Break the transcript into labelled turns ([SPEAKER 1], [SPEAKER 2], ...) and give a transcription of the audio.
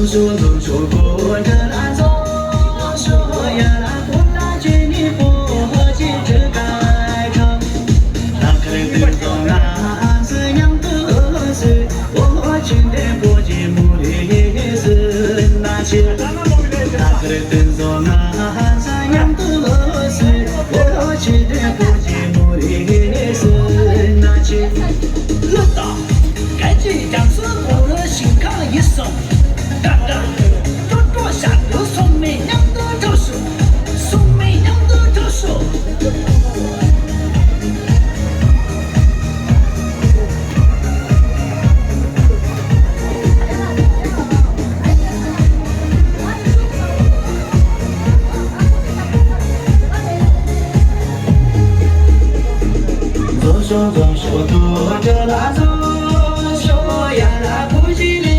[SPEAKER 1] 说都说过这那总说呀那不大军你不记这该唱，那可能对着那是娘的事，我今天不记母的事那些，那可能对着那是娘的事，我今天不记母的事那些，老大，赶紧将是我的心坎一松。干干，多多下头送媚娘的特殊，送媚娘的特殊。左说左说左着那左说呀那不记得。